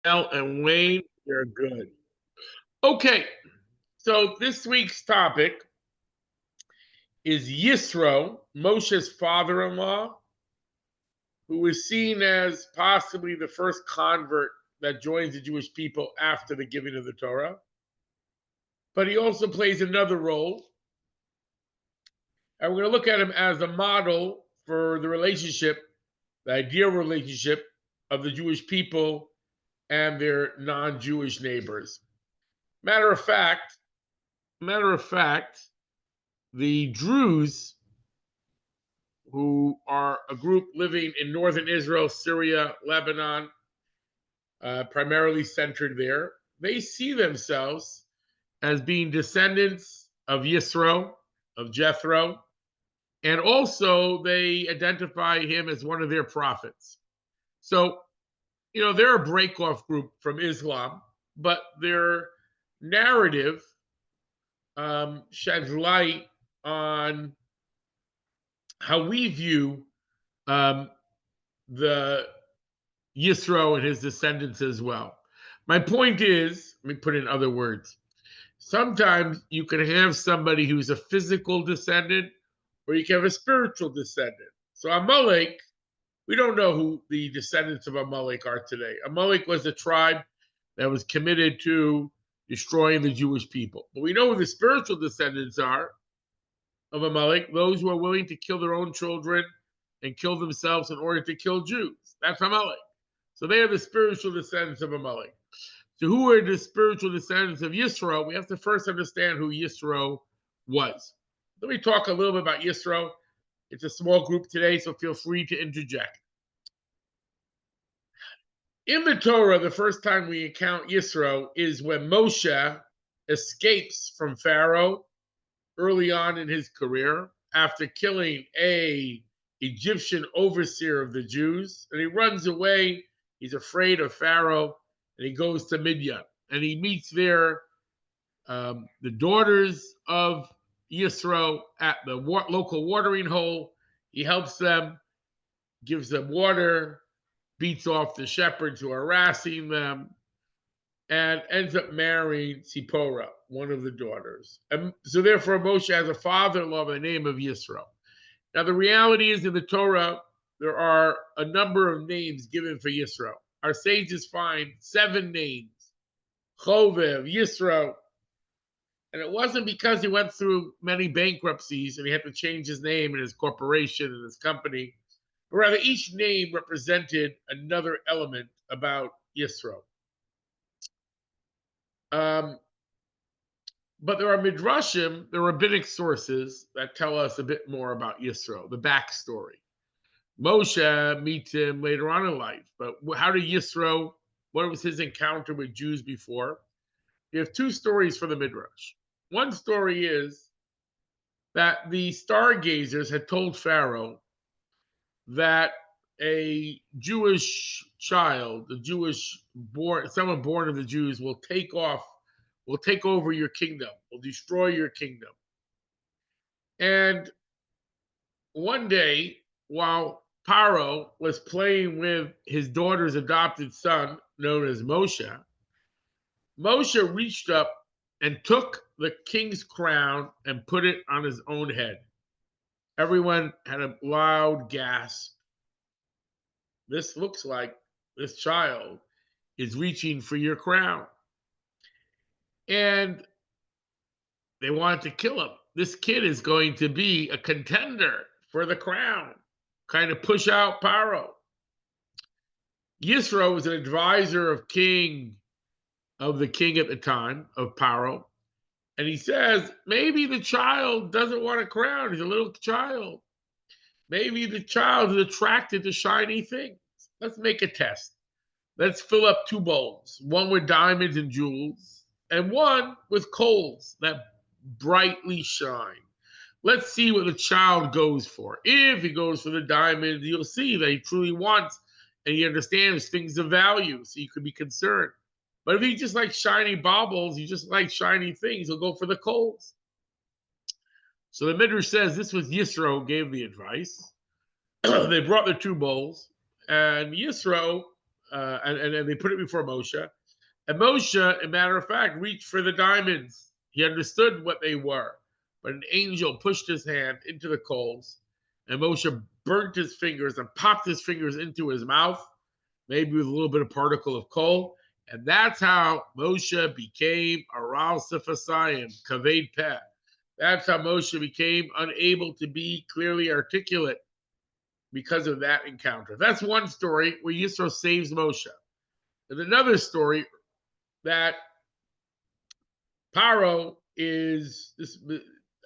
And Wayne, you're good. Okay, so this week's topic is Yisro, Moshe's father-in-law, who is seen as possibly the first convert that joins the Jewish people after the giving of the Torah. But he also plays another role, and we're going to look at him as a model for the relationship, the ideal relationship of the Jewish people and their non-Jewish neighbors. Matter of fact, the Druze, who are a group living in northern Israel, Syria, Lebanon, primarily centered there, they see themselves as being descendants of Yisro, of Jethro, and also they identify him as one of their prophets. So, they're a break-off group from Islam, but their narrative sheds light on how we view the Yisro and his descendants as well. My point is, let me put it in other words. Sometimes you can have somebody who's a physical descendant, or you can have a spiritual descendant. So Amalek, we don't know who the descendants of Amalek are today. Amalek was a tribe that was committed to destroying the Jewish people. But we know who the spiritual descendants are of Amalek, those who are willing to kill their own children and kill themselves in order to kill Jews. That's Amalek. So they are the spiritual descendants of Amalek. So who are the spiritual descendants of Yisro? We have to first understand who Yisro was. Let me talk a little bit about Yisro. It's a small group today, so feel free to interject. In the Torah, the first time we encounter Yisro is when Moshe escapes from Pharaoh early on in his career after killing a Egyptian overseer of the Jews, and he runs away. He's afraid of Pharaoh, and he goes to Midian, and he meets there the daughters of Yisro at the local watering hole. He helps them, gives them water, beats off the shepherds who are harassing them, and ends up marrying Zipporah, one of the daughters. And so therefore Moshe has a father-in-law by the name of Yisro. Now the reality is in the Torah, there are a number of names given for Yisro. Our sages find 7 names: Chovev, Yisro. And it wasn't because he went through many bankruptcies and he had to change his name and his corporation and his company, but rather each name represented another element about Yisro. But there are midrashim, the rabbinic sources that tell us a bit more about Yisro, the backstory. Moshe meets him later on in life, but how did Yisro, what was his encounter with Jews before? You have 2 stories for the midrash. One story is that the stargazers had told Pharaoh that a Jewish child, someone born of the Jews will take over your kingdom, will destroy your kingdom. And one day, while Paro was playing with his daughter's adopted son, known as Moshe, Moshe reached up and took the king's crown and put it on his own head. Everyone had a loud gasp. This looks like this child is reaching for your crown. And they wanted to kill him. This kid is going to be a contender for the crown, kind of push out Paro. Yisro was an advisor of the king at the time, of Paro. And he says, maybe the child doesn't want a crown. He's a little child. Maybe the child is attracted to shiny things. Let's make a test. Let's fill up 2 bowls, one with diamonds and jewels, and one with coals that brightly shine. Let's see what the child goes for. If he goes for the diamonds, you'll see that he truly wants and he understands things of value, so you could be concerned. But if he just likes shiny baubles, he just likes shiny things, he'll go for the coals. So the Midrash says this was Yisro who gave the advice. They brought the 2 bowls, and Yisro and they put it before Moshe. And Moshe, a matter of fact, reached for the diamonds. He understood what they were. But an angel pushed his hand into the coals, and Moshe burnt his fingers and popped his fingers into his mouth, maybe with a little bit of particle of coal. And that's how Moshe became a Ral Sifasayim, Kaved Peh. That's how Moshe became unable to be clearly articulate because of that encounter. That's one story where Yisro saves Moshe. And another story that Paro is this.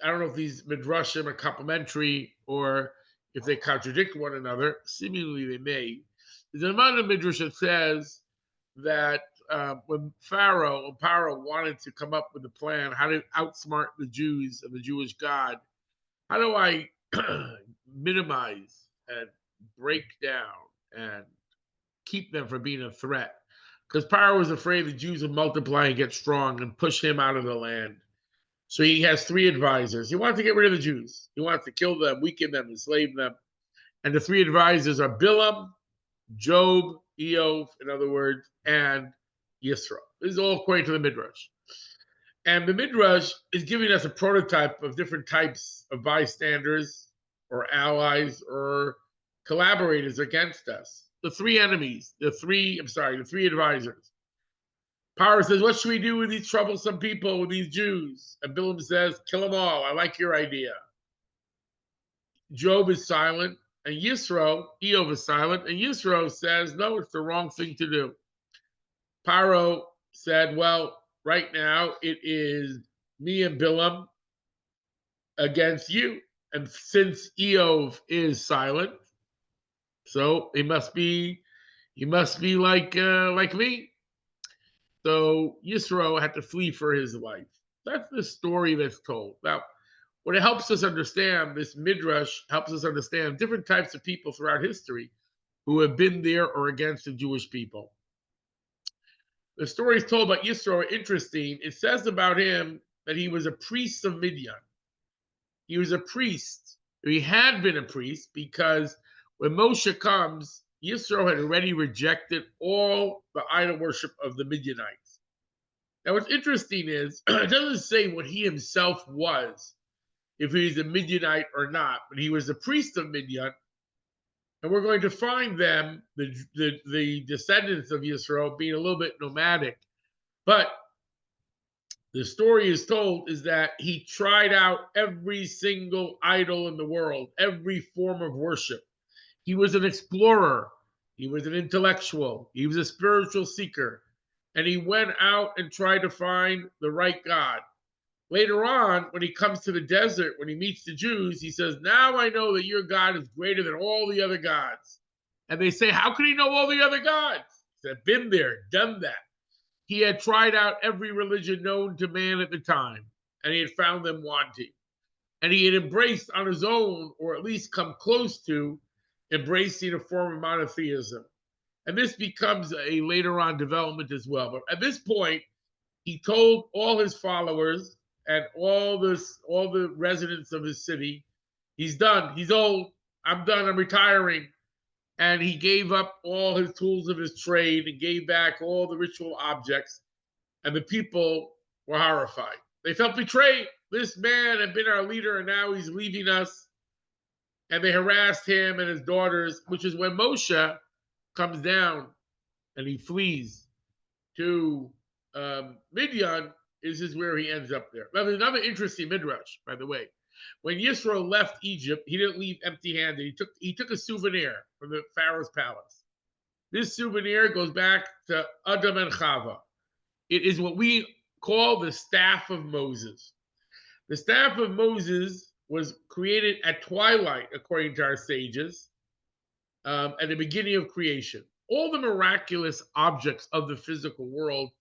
I don't know if these midrashim are complementary or if they contradict one another. Seemingly they may. There's an amount of midrash that says that when Paro wanted to come up with a plan how to outsmart the Jews and the Jewish God, how do I minimize and break down and keep them from being a threat? Because Paro was afraid the Jews would multiply and get strong and push him out of the land. So he has three advisors. He wants to get rid of the Jews. He wants to kill them, weaken them, enslave them. And the three advisors are Bilam, Job, Eov, in other words, and Yisro. This is all according to the Midrash. And the Midrash is giving us a prototype of different types of bystanders or allies or collaborators against us. The three enemies, the three advisors. Paro says, what should we do with these troublesome people, with these Jews? And Bilam says, kill them all. I like your idea. Job is silent, and Eov is silent, and Yisro says, no, it's the wrong thing to do. Paro said, well, right now it is me and Bilam against you. And since Eov is silent, so he must be like me. So Yisro had to flee for his life. That's the story that's told. Now, what it helps us understand, this midrash helps us understand different types of people throughout history who have been there or against the Jewish people. The stories told about Yisro are interesting. It says about him that he was a priest of Midian. He was a priest. He had been a priest because when Moshe comes, Yisro had already rejected all the idol worship of the Midianites. Now, what's interesting is it doesn't say what he himself was, if he's a Midianite or not, but he was a priest of Midian, and we're going to find them, the descendants of Yisro, being a little bit nomadic. But the story is told is that he tried out every single idol in the world, every form of worship. He was an explorer. He was an intellectual. He was a spiritual seeker. And he went out and tried to find the right God. Later on, when he comes to the desert, when he meets the Jews, he says, now I know that your God is greater than all the other gods. And they say, how can he know all the other gods? He said, been there, done that. He had tried out every religion known to man at the time, and he had found them wanting. And he had embraced on his own, or at least come close to, embracing a form of monotheism. And this becomes a later on development as well. But at this point, he told all his followers and all the residents of his city, he's done. He's old. I'm done. I'm retiring. And he gave up all his tools of his trade and gave back all the ritual objects. And the people were horrified. They felt betrayed. This man had been our leader, and now he's leaving us. And they harassed him and his daughters, which is when Moshe comes down and he flees to Midian. This is where he ends up there. Now, there's another interesting midrash, by the way. When Yisro left Egypt, he didn't leave empty-handed. He took a souvenir from the Pharaoh's palace. This souvenir goes back to Adam and Chava. It is what we call the staff of Moses. The staff of Moses was created at twilight, according to our sages, at the beginning of creation. All the miraculous objects of the physical world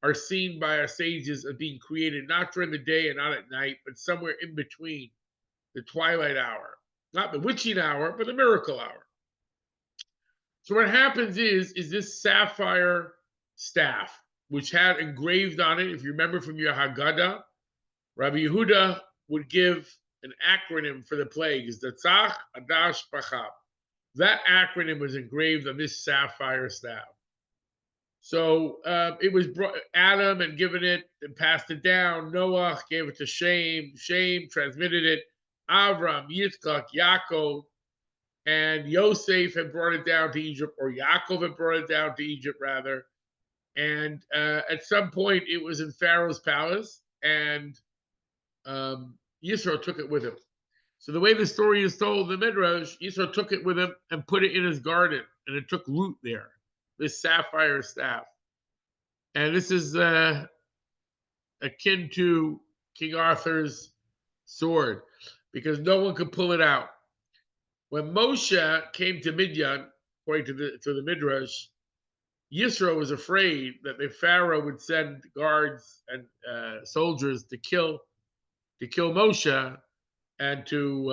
are seen by our sages as being created not during the day and not at night, but somewhere in between the twilight hour. Not the witching hour, but the miracle hour. So what happens is this sapphire staff, which had engraved on it, if you remember from your Haggadah, Rabbi Yehuda would give an acronym for the plagues, the Tzach, Adash, Pachab. That acronym was engraved on this sapphire staff. So it was Adam had given it and passed it down. Noah gave it to Shem. Shem transmitted it. Avram, Yitzchak, Yaakov, and Yosef had brought it down to Egypt, or Yaakov had brought it down to Egypt, rather. And at some point, it was in Pharaoh's palace, and Yisro took it with him. So the way the story is told in the Midrash, Yisro took it with him and put it in his garden, and it took root there, this sapphire staff. And this is akin to King Arthur's sword, because no one could pull it out. When Moshe came to Midian, according to the Midrash, Yisro was afraid that the Pharaoh would send guards and soldiers to kill Moshe and to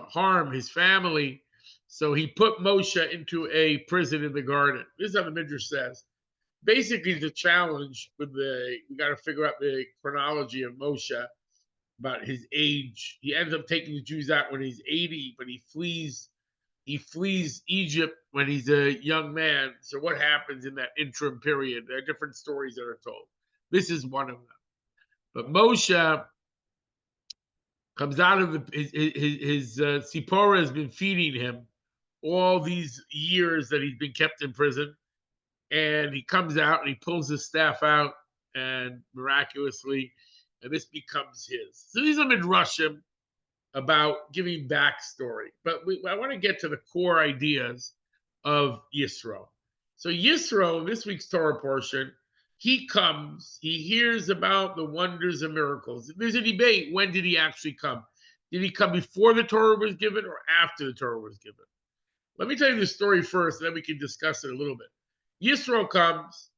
harm his family. So he put Moshe into a prison in the garden. This is how the Midrash says. Basically, the challenge we got to figure out the chronology of Moshe about his age. He ends up taking the Jews out when he's 80, but he flees Egypt when he's a young man. So what happens in that interim period? There are different stories that are told. This is one of them. But Moshe comes out of his Sipporah has been feeding him all these years that he's been kept in prison. And he comes out and he pulls his staff out, and miraculously, and this becomes his. So these are midrashim about giving backstory. But I want to get to the core ideas of Yisro. So Yisro, this week's Torah portion, he comes, he hears about the wonders and miracles. There's a debate, when did he actually come? Did he come before the Torah was given or after the Torah was given? Let me tell you the story first, and then we can discuss it a little bit. Yisro comes,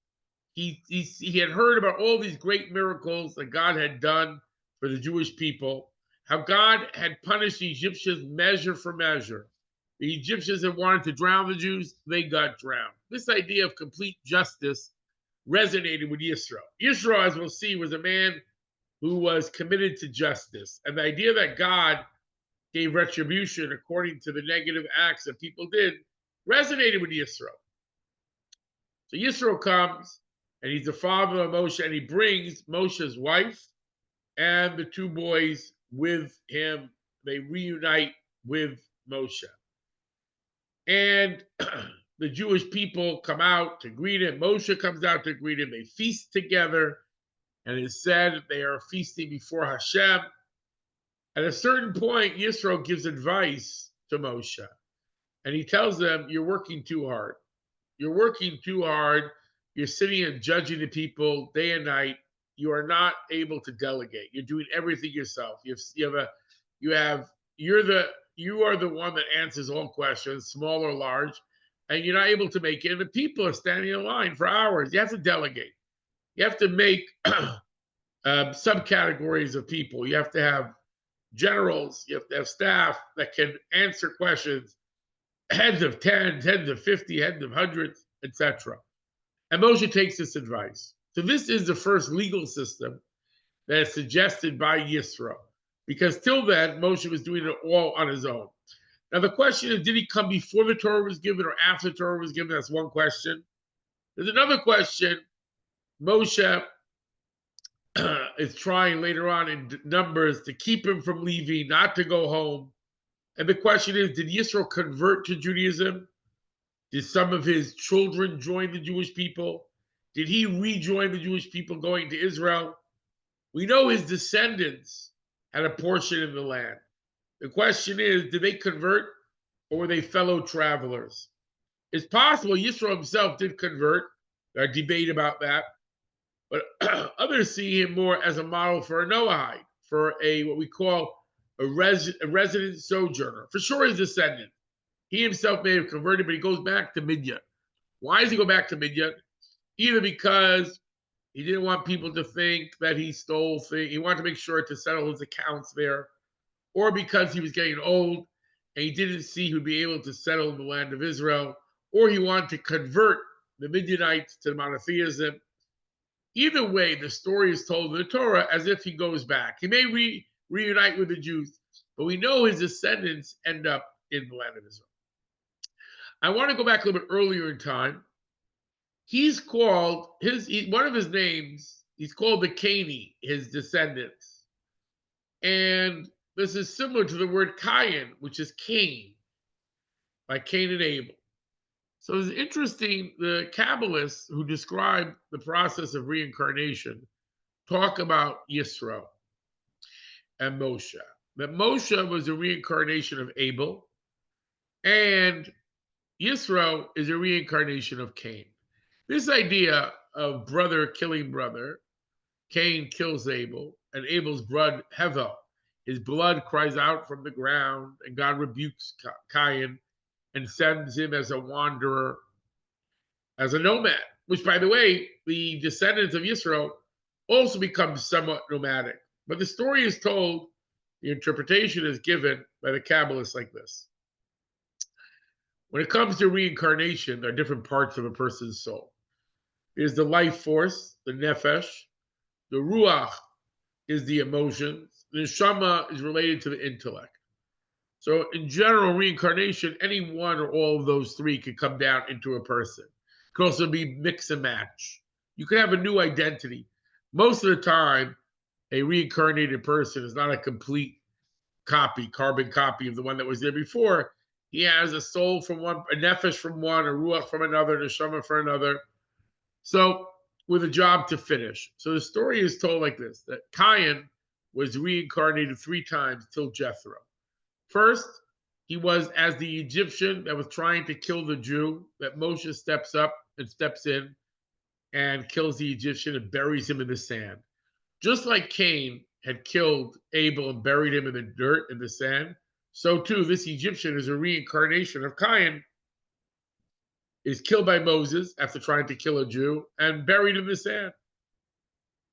he had heard about all these great miracles that God had done for the Jewish people, how God had punished the Egyptians measure for measure. The Egyptians had wanted to drown the Jews, they got drowned. This idea of complete justice resonated with Yisro. Yisro, as we'll see, was a man who was committed to justice. And the idea that God gave retribution according to the negative acts that people did resonated with Yisro. So Yisro comes, and he's the father of Moshe, and he brings Moshe's wife and the two boys with him. They reunite with Moshe. And the Jewish people come out to greet him. Moshe comes out to greet him. They feast together, and it's said that they are feasting before Hashem. At a certain point, Yisro gives advice to Moshe, and he tells them, you're working too hard. You're working too hard. You're sitting and judging the people day and night. You are not able to delegate. You're doing everything yourself. You are the one that answers all questions, small or large, and you're not able to make it. And the people are standing in line for hours. You have to delegate. You have to make subcategories of people. You have to have generals. You have to have staff that can answer questions. Heads of 10s, heads of 50, heads of hundreds, etc. And Moshe takes this advice. So this is the first legal system that is suggested by Yisro, because till then, Moshe was doing it all on his own. Now the question is, did he come before the Torah was given or after the Torah was given? That's one question. There's another question. Moshe is trying later on in Numbers to keep him from leaving, not to go home. And the question is, did Yisro convert to Judaism? Did some of his children join the Jewish people? Did he rejoin the Jewish people going to Israel? We know his descendants had a portion in the land. The question is, did they convert or were they fellow travelers? It's possible Yisro himself did convert. There's a debate about that. But others see him more as a model for a Noahide, for what we call a resident sojourner. For sure his descendant. He himself may have converted, but he goes back to Midian. Why does he go back to Midian? Either because he didn't want people to think that he stole things. He wanted to make sure to settle his accounts there. Or because he was getting old and he didn't see he would be able to settle in the land of Israel. Or he wanted to convert the Midianites to monotheism. Either way, the story is told in the Torah as if he goes back. He may reunite with the Jews, but we know his descendants end up in the land of Israel. I want to go back a little bit earlier in time He's called one of his names. He's called the Cani, his descendants, and this is similar to the word Cain, which is Cain, like Cain and Abel. So it's interesting. The Kabbalists who describe the process of reincarnation talk about Yisro and Moshe. That Moshe was a reincarnation of Abel, and Yisro is a reincarnation of Cain. This idea of brother killing brother, Cain kills Abel, and Abel's blood, Hevel, his blood cries out from the ground, and God rebukes Cain and sends him as a wanderer, as a nomad, which, by the way, the descendants of Yisro also become somewhat nomadic. But the story is told, the interpretation is given by the Kabbalists like this. When it comes to reincarnation, there are different parts of a person's soul. There's the life force, the nefesh. The ruach is the emotions. The neshama is related to the intellect. So in general, reincarnation, any one or all of those three could come down into a person. It could also be mix and match. You could have a new identity. Most of the time, a reincarnated person is not a complete copy, carbon copy of the one that was there before. He has a soul from one, a nefesh from one, a ruach from another, a neshama from another. So with a job to finish. So the story is told like this, that Cain was reincarnated 3 times till Jethro. First, he was as the Egyptian that was trying to kill the Jew, that Moshe steps up and steps in and kills the Egyptian and buries him in the sand. Just like Cain had killed Abel and buried him in the dirt, in the sand, so too this Egyptian is a reincarnation of Cain, is killed by Moses after trying to kill a Jew and buried in the sand.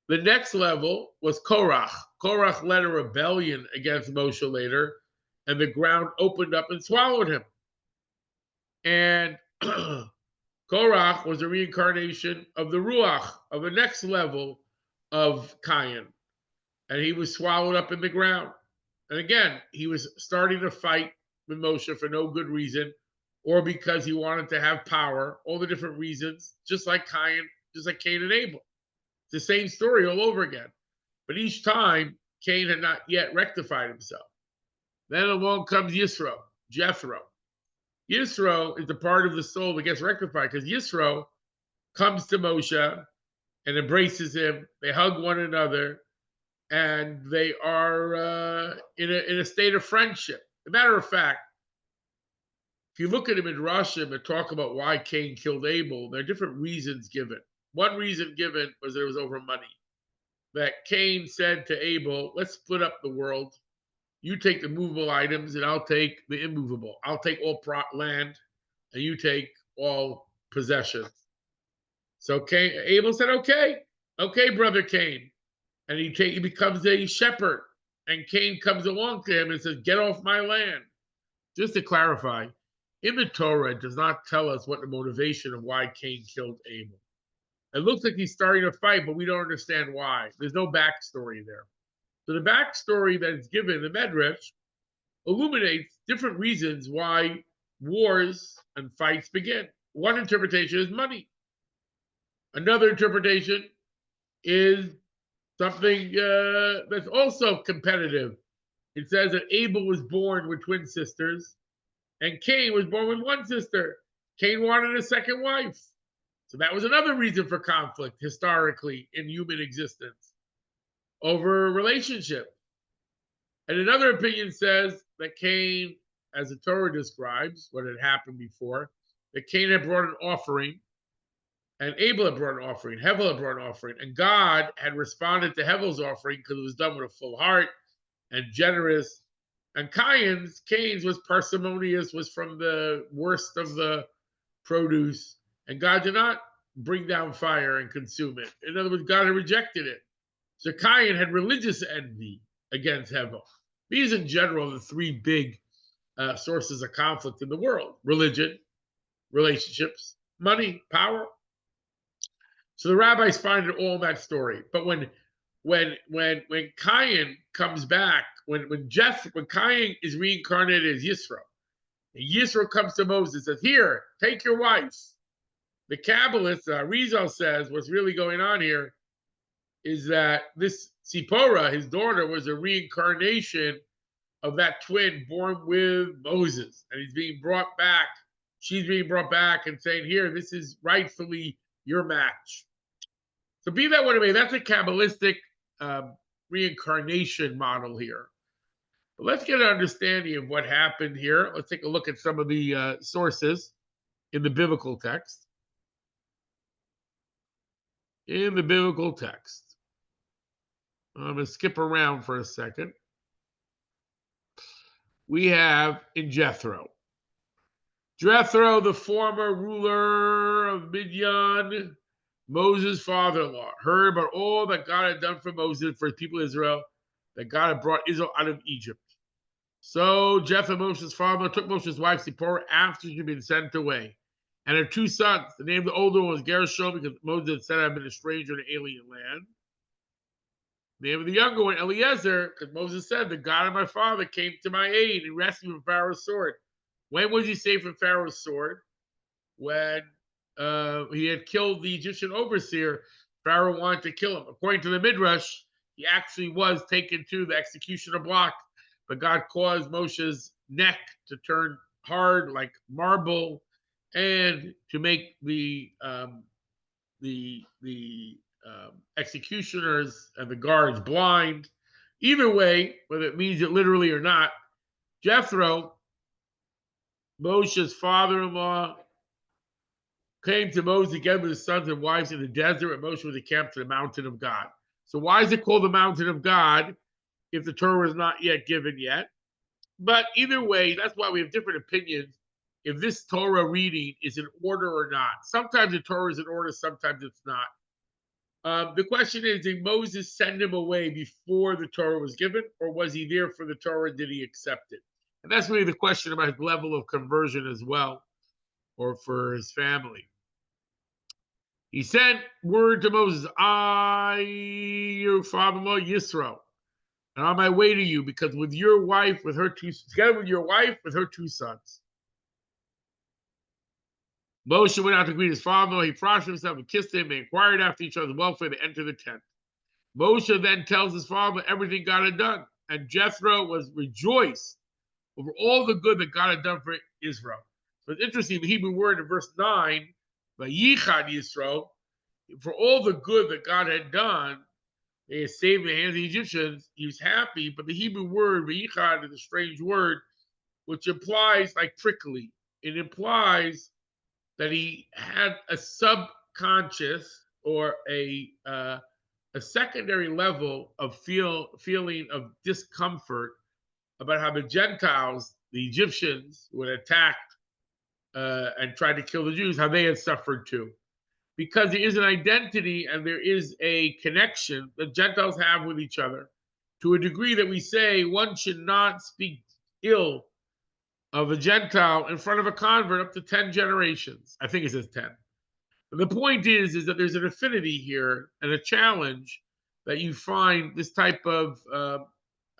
The next level was Korach. Korach led a rebellion against Moshe later, and the ground opened up and swallowed him. And Korach was a reincarnation of the Ruach, of the next level of Cain. And he was swallowed up in the ground. And again, he was starting to fight with Moshe for no good reason, or because he wanted to have power, all the different reasons, just like Cain and Abel. It's the same story all over again. But each time, Cain had not yet rectified himself. Then along comes Yisro, Jethro. Yisro is the part of the soul that gets rectified, because Yisro comes to Moshe and embraces him. They hug one another, and they are in a state of friendship. As a matter of fact, if you look at him in Rashim and talk about why Cain killed Abel, there are different reasons given. One reason given was that it was over money. That Cain said to Abel, let's split up the world. You take the movable items and I'll take the immovable. I'll take all land and you take all possessions. So Abel said, okay, brother Cain. And he becomes a shepherd. And Cain comes along to him and says, get off my land. Just to clarify, in the Torah, it does not tell us what the motivation of why Cain killed Abel. It looks like he's starting to fight, but we don't understand why. There's no backstory there. So the backstory that is given in the Medrash illuminates different reasons why wars and fights begin. One interpretation is money. Another interpretation is something that's also competitive. It says that Abel was born with twin sisters, and Cain was born with one sister. Cain wanted a second wife. So that was another reason for conflict historically in human existence over a relationship. And another opinion says that Cain, as the Torah describes what had happened before, that Cain had brought an offering, and Abel had brought an offering, Hevel had brought an offering, and God had responded to Hevel's offering because it was done with a full heart and generous. And Cain's was parsimonious, was from the worst of the produce, and God did not bring down fire and consume it. In other words, God had rejected it. So Cain had religious envy against Hevel. These, in general, are the 3 big sources of conflict in the world: religion, relationships, money, power. So the rabbis find it all in that story. But when Cain comes back, when Cain is reincarnated as Yisro, and Yisro comes to Moses and says, "Here, take your wife." The Kabbalist, Rizal says, what's really going on here is that this Zipporah, his daughter, was a reincarnation of that twin born with Moses. And he's being brought back. She's being brought back and saying, here, this is rightfully your match. So be that what it may, that's a Kabbalistic reincarnation model here. But let's get an understanding of what happened here. Let's take a look at some of the sources in the biblical text. In the biblical text. I'm going to skip around for a second. We have in Jethro. Jethro, the former ruler of Midian, Moses' father-in-law, heard about all that God had done for Moses, for his people Israel, that God had brought Israel out of Egypt. So Jethro, Moses' father-in-law, took Moses' wife Zipporah after she had been sent away, and her 2 sons. The name of the older one was Gershom, because Moses had said, I've been a stranger in an alien land. The name of the younger one, Eliezer, because Moses said, the God of my father came to my aid and rescued me from Pharaoh's sword. When was he saved from Pharaoh's sword? When he had killed the Egyptian overseer. Pharaoh wanted to kill him. According to the Midrash, he actually was taken to the executioner block, but God caused Moshe's neck to turn hard like marble, and to make the executioners and the guards blind. Either way, whether it means it literally or not, Jethro, Moshe's father-in-law, came to Moses together with his sons and wives in the desert, and Moshe was encamped to the mountain of God. So why is it called the mountain of God if the Torah is not yet given yet? But either way, that's why we have different opinions if this Torah reading is in order or not. Sometimes the Torah is in order, sometimes it's not. The question is, did Moses send him away before the Torah was given, or was he there for the Torah? Did he accept it? And that's really the question about his level of conversion as well, or for his family. He sent word to Moses, I, your father-in-law, Yisro, and on my way to you, because with your wife, with her together with your wife, with her 2 sons. Moshe went out to greet his father-in-law. He prostrated himself and kissed him. They inquired after each other's welfare. They entered the tent. Moshe then tells his father everything God had done. And Jethro was rejoiced over all the good that God had done for Israel. So it's interesting, the Hebrew word in verse 9, Vayichad Yisro, for all the good that God had done, they had saved the hands of the Egyptians, he was happy, but the Hebrew word, Vayichad, is a strange word, which implies like prickly. It implies that he had a subconscious or a secondary level of feeling of discomfort about how the Gentiles, the Egyptians, who had attacked and tried to kill the Jews, how they had suffered too. Because there is an identity and there is a connection that Gentiles have with each other to a degree that we say one should not speak ill of a Gentile in front of a convert up to 10 generations. I think it says 10. But the point is that there's an affinity here and a challenge that you find this type of, I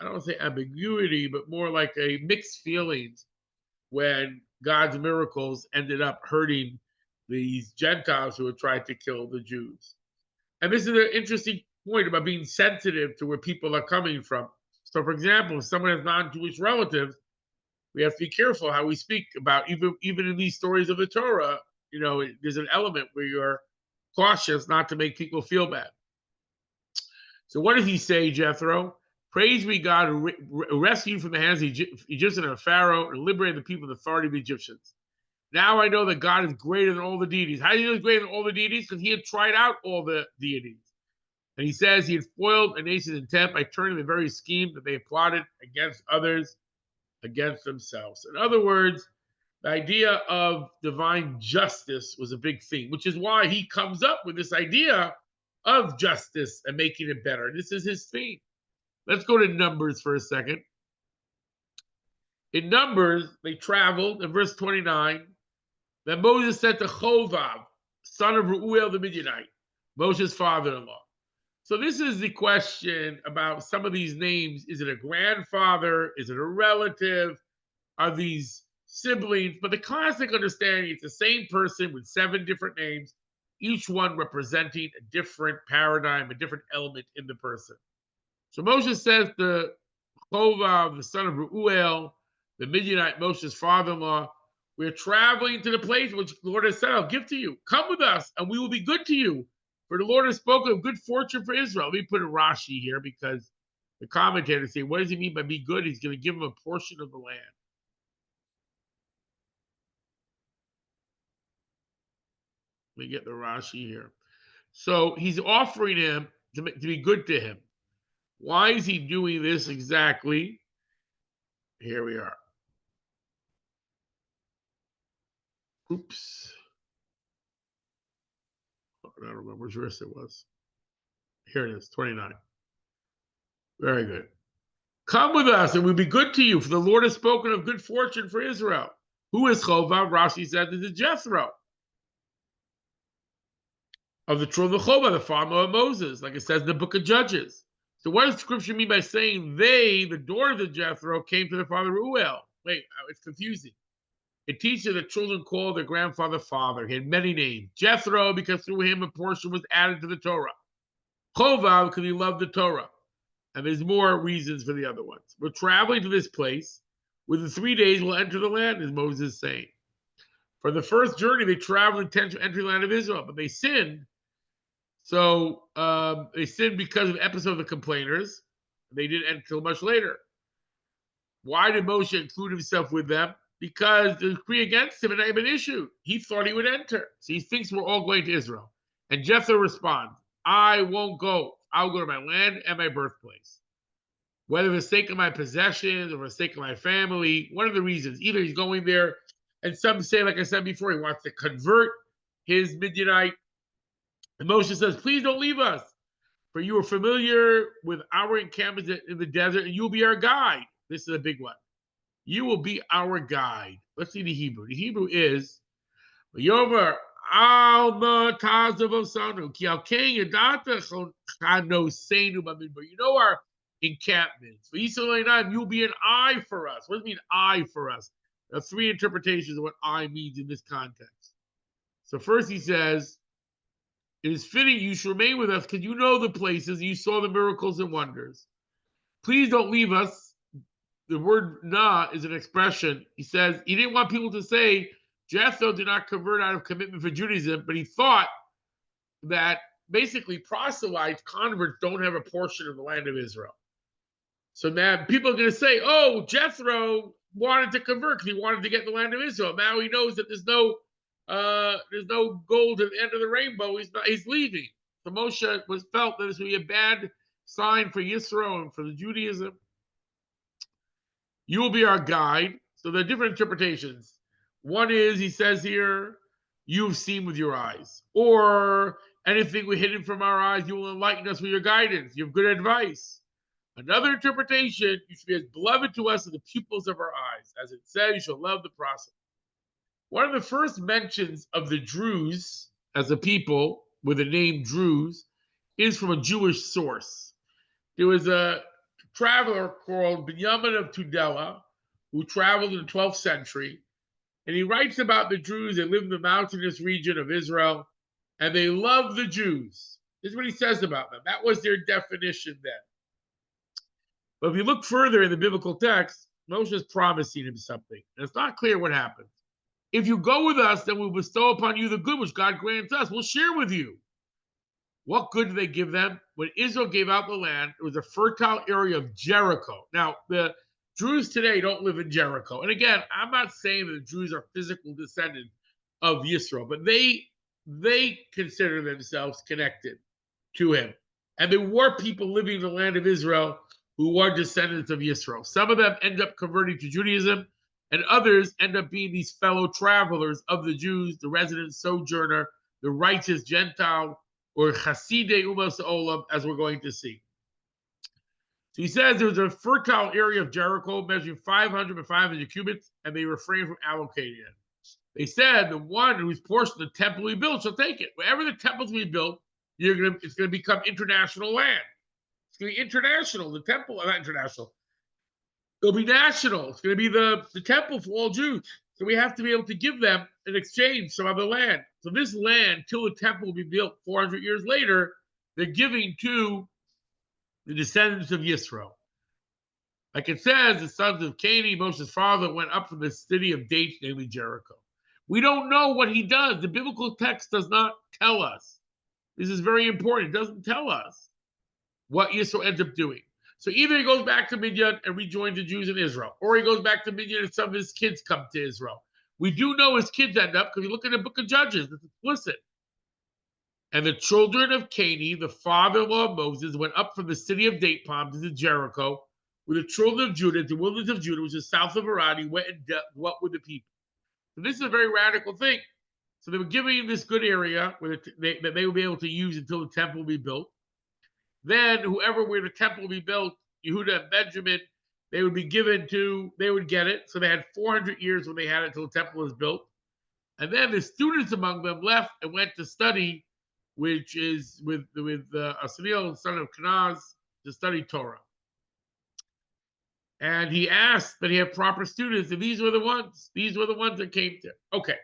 don't want to say ambiguity, but more like a mixed feelings when God's miracles ended up hurting these Gentiles who had tried to kill the Jews. And this is an interesting point about being sensitive to where people are coming from. So, for example, if someone has non-Jewish relatives, we have to be careful how we speak about, even in these stories of the Torah, there's an element where you're cautious not to make people feel bad. So what does he say, Jethro? Praise be God who rescued you from the hands of the Egyptians and Pharaoh and liberated the people from the authority of the Egyptians. Now I know that God is greater than all the deities. How do you know he's greater than all the deities? Because he had tried out all the deities. And he says he had foiled a nation's intent by turning the very scheme that they had plotted against others, against themselves. In other words, the idea of divine justice was a big theme, which is why he comes up with this idea of justice and making it better. This is his theme. Let's go to Numbers for a second. In Numbers, they traveled, in verse 29, that Moses said to Chovav, son of Reuel the Midianite, Moshe's father-in-law. So this is the question about some of these names. Is it a grandfather? Is it a relative? Are these siblings, but the classic understanding is the same person with 7 different names, each one representing a different paradigm, a different element in the person. So Moshe says to Chovav, the son of Reuel, the Midianite, Moshe's father-in-law, we're traveling to the place which the Lord has said, I'll give to you. Come with us, and we will be good to you. For the Lord has spoken of good fortune for Israel. Let me put a Rashi here because the commentators say, what does he mean by be good? He's going to give him a portion of the land. Let me get the Rashi here. So he's offering him to be good to him. Why is he doing this exactly? Here we are. Oops. I don't remember which verse it was. Here it is, 29. Very good. Come with us and we'll be good to you, for the Lord has spoken of good fortune for Israel. Who is Chovav? Rashi said this is Jethro of the children of Chovav, the father of Moses, like it says in the book of Judges. So what does scripture mean by saying they, the daughters of Jethro, came to their father Reuel? Wait, it's confusing. It teaches that children call their grandfather father. He had many names. Jethro, because through him a portion was added to the Torah. Chovav, because he loved the Torah. And there's more reasons for the other ones. We're traveling to this place. Within 3 days, we'll enter the land, as Moses is saying. For the first journey, they traveled intent to enter the land of Israel, but they sinned. So they sinned because of the episode of the complainers. They didn't enter until much later. Why did Moshe include himself with them? Because the decree against him had not been issued. He thought he would enter. So he thinks we're all going to Israel. And Jethro responds, I won't go. I'll go to my land and my birthplace. Whether for the sake of my possessions or for the sake of my family, one of the reasons. Either he's going there, and some say, like I said before, he wants to convert his Midianite. And Moshe says, please don't leave us, for you are familiar with our encampments in the desert, and you'll be our guide. This is a big one. You will be our guide. Let's see the Hebrew. The Hebrew is, Yomer Alma Tazavosanu, Ki Alkein Yadata Chanosenu Bamidbar. You know our encampments. For Yisro, you'll be an eye for us. What does it mean, eye for us? There are 3 interpretations of what eye means in this context. So first he says, it is fitting you should remain with us because you know the places, you saw the miracles and wonders. Please don't leave us. The word na is an expression. He says he didn't want people to say Jethro did not convert out of commitment for Judaism, but he thought that basically proselytes, converts, don't have a portion of the land of Israel. So now people are going to say, oh, Jethro wanted to convert because he wanted to get the land of Israel. Now he knows that there's no gold at the end of the rainbow. He's leaving. So Moshe felt that this would be a bad sign for Yisro and for the Judaism. You will be our guide. So there are different interpretations. One is, he says here, you've seen with your eyes. Or anything we hidden from our eyes, you will enlighten us with your guidance. You have good advice. Another interpretation, you should be as beloved to us as the pupils of our eyes. As it says, you shall love the prophet. One of the first mentions of the Druze as a people with the name Druze is from a Jewish source. There was a traveler called Binyamin of Tudela who traveled in the 12th century, and he writes about the Druze. They live in the mountainous region of Israel, and they love the Jews. This is what he says about them. That was their definition then. But if you look further in the biblical text, Moshe is promising him something, and it's not clear what happens. If you go with us, then we'll bestow upon you the good which God grants us. We'll share with you. What good did they give them? When Israel gave out the land, it was a fertile area of Jericho. Now, the Druze today don't live in Jericho. And again, I'm not saying that the Druze are physical descendants of Yisro, but they consider themselves connected to him. And there were people living in the land of Israel who were descendants of Yisro. Some of them end up converting to Judaism, and others end up being these fellow travelers of the Jews, the resident sojourner, the righteous Gentile, or Chasidei Umas Olam, as we're going to see. So he says there was a fertile area of Jericho measuring 500 by 500 cubits, and they refrained from allocating it. They said the one whose portion of the temple we built shall take it. Wherever the temples we built, it's going to become international land. It's going to be international. The temple, not international. It'll be national. It's going to be the temple for all Jews. So we have to be able to give them in exchange some other land. So this land, till the temple will be built 400 years later, they're giving to the descendants of Yisro. Like it says, the sons of Canaan, Moshe's father, went up from the city of Dates, namely Jericho. We don't know what he does. The biblical text does not tell us. This is very important. It doesn't tell us what Yisro ends up doing. So either he goes back to Midian and rejoins the Jews in Israel, or he goes back to Midian and some of his kids come to Israel. We do know his kids end up, because we look at the book of Judges, it's explicit. And the children of Canaan, the father-in-law of Moses, went up from the city of date palms into Jericho, with the children of Judah, the wilderness of Judah, which is south of Arad, went and dwelt with the people. So this is a very radical thing. So they were giving him this good area that they would be able to use until the temple will be built. Then whoever where the temple will be built, Yehuda and Benjamin, they would be given to, they would get it. So they had 400 years when they had it until the temple was built. And then the students among them left and went to study, which is with Asaniel, son of Kenaz, to study Torah. And he asked that he have proper students, and these were the ones that came to. Okay.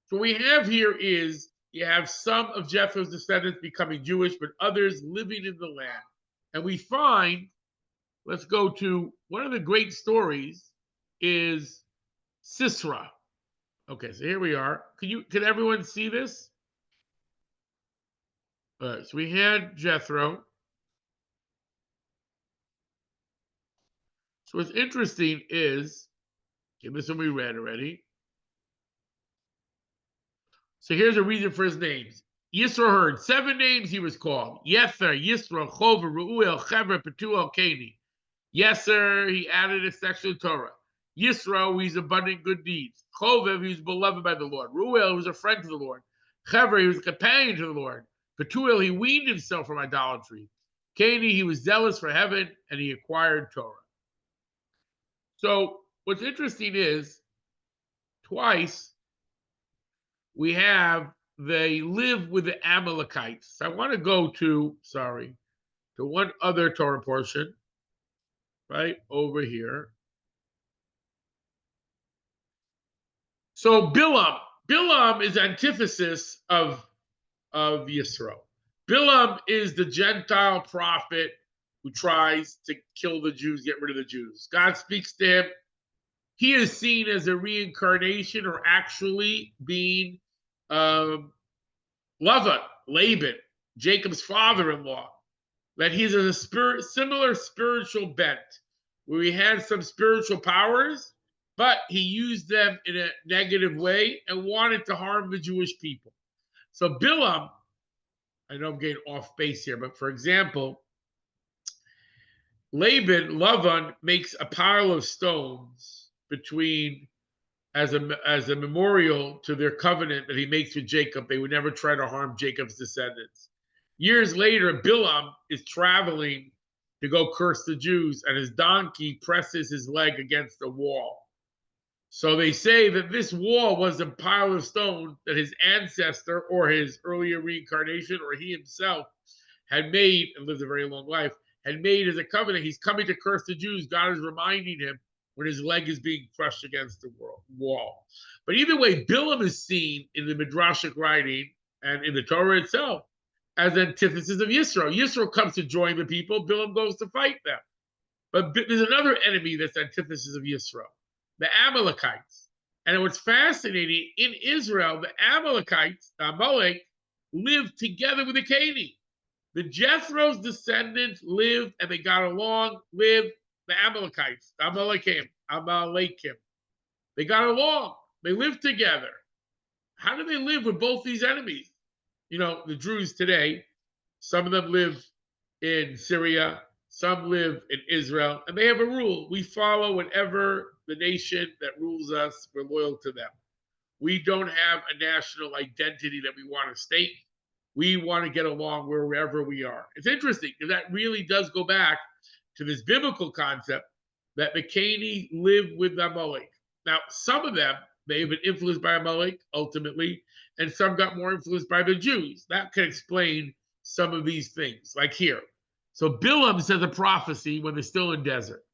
So what we have here is you have some of Jethro's descendants becoming Jewish, but others living in the land. And we find, let's go to one of the great stories is Sisera. Okay, so here we are. Can everyone see this? All right, so we had Jethro. So what's interesting is, okay, this one we read already. So here's a reason for his names. Yisro heard 7 names he was called. Yether, Yisro, Chover, Reuel, Chever, Petuel, Kani. Yeser, he added a section of Torah. Yisro, he's abundant good deeds. Chovev, he was beloved by the Lord. Reuel, he was a friend to the Lord. Chever, he was a companion to the Lord. Petuel, he weaned himself from idolatry. Kani, he was zealous for heaven, and he acquired Torah. So what's interesting is, twice we have they live with the Amalekites. I want to go to one other Torah portion, right over here. So Bilam is antithesis of Yisro. Bilam is the Gentile prophet who tries to kill the Jews, get rid of the Jews. God speaks to him. He is seen as a reincarnation, or actually being Laban, Jacob's father-in-law, that he's a similar spiritual bent, where he had some spiritual powers, but he used them in a negative way and wanted to harm the Jewish people. So Bilam, I know I'm getting off base here, but for example, Laban makes a pile of stones as a memorial to their covenant that he makes with Jacob. They would never try to harm Jacob's descendants. Years later, Bilam is traveling to go curse the Jews, and his donkey presses his leg against a wall. So they say that this wall was a pile of stone that his ancestor, or his earlier reincarnation, or he himself had made, and lived a very long life, had made as a covenant. He's coming to curse the Jews. God is reminding him when his leg is being crushed against the wall. But either way, Bilam is seen in the Midrashic writing and in the Torah itself as antithesis of Yisro. Yisro comes to join the people. Bilam goes to fight them. But there's another enemy that's antithesis of Yisro, the Amalekites. And what's fascinating, in Israel, the Amalekites, the Amalek, lived together with the Canaan. The Jethro's descendants lived, and they got along with the Amalekites, the Amalekim. They got along. They lived together. How do they live with both these enemies? You know, the Druze today, some of them live in Syria, some live in Israel, and they have a rule. We follow whatever the nation that rules us, we're loyal to them. We don't have a national identity that we want to state. We want to get along wherever we are. It's interesting because that really does go back to this biblical concept that the Canaan lived with Amalek. Now, some of them may have been influenced by Amalek ultimately, and some got more influenced by the Jews. That can explain some of these things, like here. So Bilam says a prophecy when they're still in desert.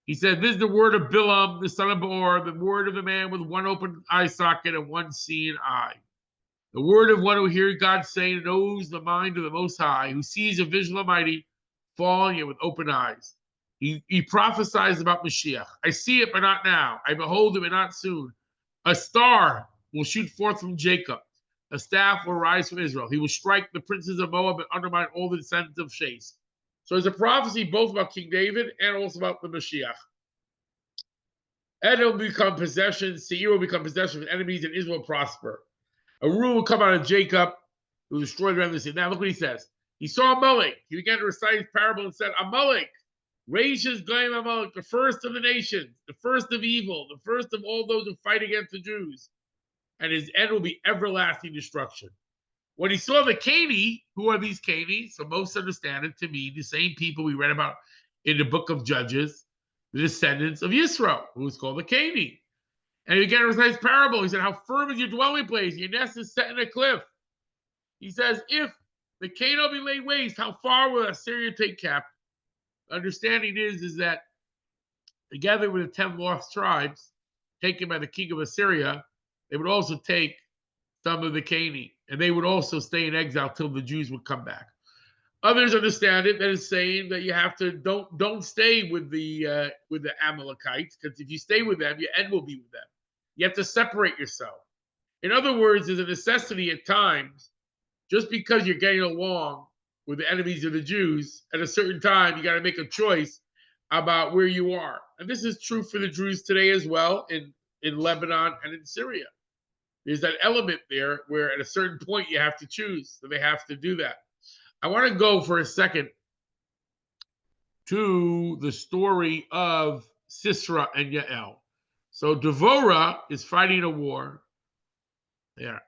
He said, "This is the word of Bilam, the son of Beor, the word of the man with one open eye socket and one seeing eye. The word of one who hears God say and knows the mind of the Most High, who sees a vision of the mighty falling in with open eyes. He prophesies about Mashiach. I see it, but not now. I behold it, but not soon. A star will shoot forth from Jacob. A staff will rise from Israel. He will strike the princes of Moab and undermine all the descendants of Shais." So there's a prophecy both about King David and also about the Mashiach. Edom will become possession, Seir will become possession of enemies, and Israel will prosper. A rule will come out of Jacob who destroyed the remnants. Now look what he says. He saw Amalek. He began to recite his parable and said, Amalek, Rash's Goyim Amalek, the first of the nations, the first of evil, the first of all those who fight against the Jews. And his end will be everlasting destruction. When he saw the Cani, who are these Cani? So most understand it to mean the same people we read about in the book of Judges, the descendants of Yisro, who is called the Cani. And he began to recite his parable. He said, how firm is your dwelling place? Your nest is set in a cliff. He says, if the Canaan be laid waste, how far will Assyria take captive? Understanding is that together with the 10 lost tribes taken by the king of Assyria, they would also take some of the Canaanites, and they would also stay in exile till the Jews would come back. Others understand it that it's saying that you have to don't stay with the Amalekites, because if you stay with them, your end will be with them. You have to separate yourself. In other words, there's a necessity at times, just because you're getting along with the enemies of the Jews, at a certain time, you got to make a choice about where you are. And this is true for the Druze today as well in Lebanon and in Syria. There's that element there where at a certain point you have to choose. So they have to do that. I want to go for a second to the story of Sisera and Yael. So Devorah is fighting a war. Yeah,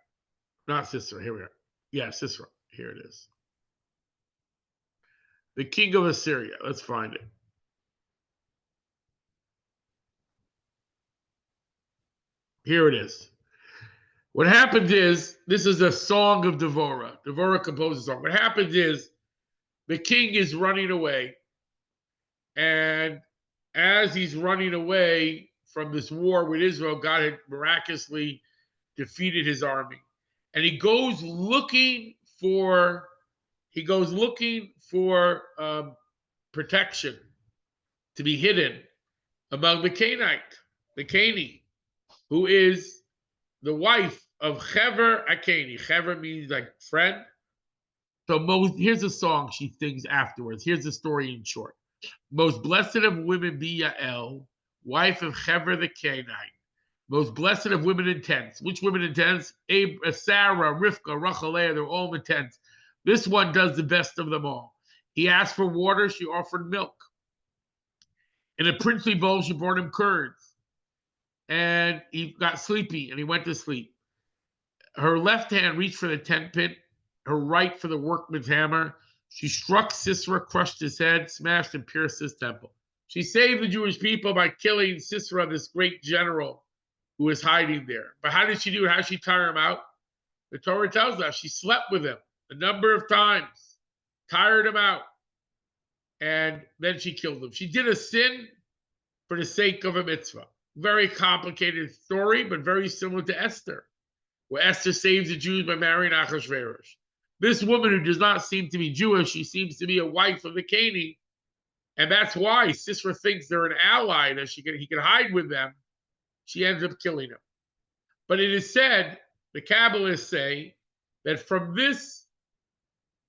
not Sisera. Here we are. Yeah, Sisera. Here it is. The king of Assyria. Let's find it. Here it is. What happens is, this is a song of Devorah. Devorah composed a song. What happens is, the king is running away. And as he's running away from this war with Israel, God had miraculously defeated his army. And he goes looking for protection to be hidden among the Cani, who is the wife of Hever Akani. Hever means like friend. So here's a song she sings afterwards. Here's the story in short. Most blessed of women be Yael, wife of Hever the Canaanite. Most blessed of women in tents. Which women in tents? Sarah, Rivka, Rachel, they're all in tents. This one does the best of them all. He asked for water, she offered milk. In a princely bowl, she brought him curds. And he got sleepy and he went to sleep. Her left hand reached for the tent pin, her right for the workman's hammer. She struck Sisera, crushed his head, smashed and pierced his temple. She saved the Jewish people by killing Sisera, this great general who was hiding there. But how did she do it? How did she tire him out? The Torah tells us she slept with him a number of times, tired him out, and then she killed him. She did a sin for the sake of a mitzvah. Very complicated story, but very similar to Esther, where Esther saves the Jews by marrying Achashverosh. This woman who does not seem to be Jewish, she seems to be a wife of the Cani, and that's why Sisera thinks they're an ally, that he can hide with them. She ends up killing him. But it is said, the Kabbalists say, that from this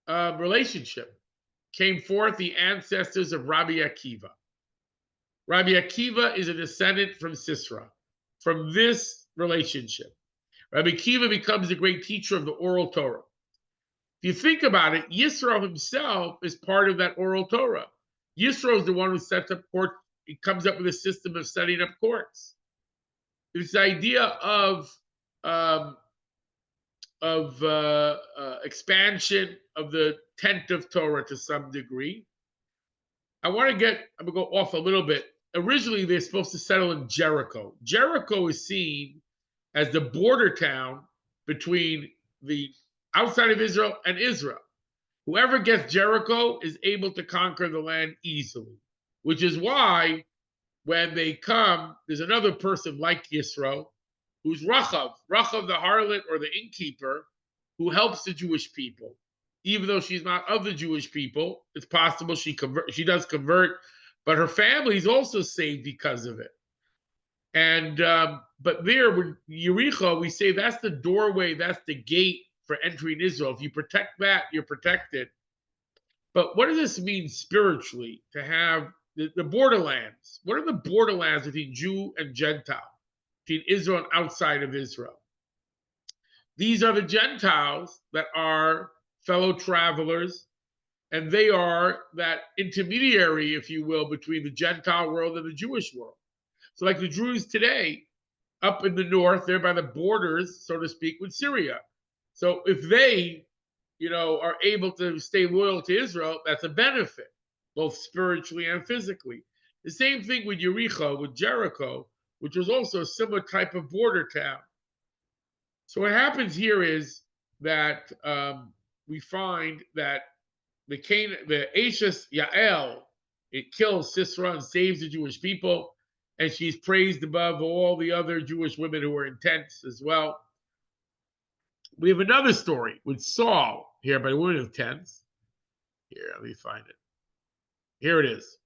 relationship came forth the ancestors of Rabbi Akiva. Rabbi Akiva is a descendant from Sisera, from this relationship. Rabbi Akiva becomes the great teacher of the oral Torah. If you think about it, Yisro himself is part of that oral Torah. Yisro is the one who sets up court. He comes up with a system of setting up courts. This idea of expansion of the tent of Torah to some degree. I'm going to go off a little bit. Originally, they're supposed to settle in Jericho. Jericho is seen as the border town between the outside of Israel and Israel. Whoever gets Jericho is able to conquer the land easily, which is why when they come, there's another person like Yisro, who's Rachav the harlot or the innkeeper, who helps the Jewish people. Even though she's not of the Jewish people, it's possible she does convert, but her family is also saved because of it. And but there with Yericho, we say that's the doorway, that's the gate for entering Israel. If you protect that, you're protected. But what does this mean spiritually to have the borderlands? What are the borderlands between Jew and Gentile, between Israel and outside of Israel? These are the Gentiles that are fellow travelers, and they are that intermediary, if you will, between the Gentile world and the Jewish world. So, like the Druze today, up in the north, they're by the borders, so to speak, with Syria. So, if they, are able to stay loyal to Israel, that's a benefit, both spiritually and physically. The same thing with Jericho, which was also a similar type of border town. So what happens here is that we find that the Ashes Yael, it kills Sisera and saves the Jewish people, and she's praised above all the other Jewish women who were in tents as well. We have another story with Saul here by women of tents. Here, let me find it. Here it is.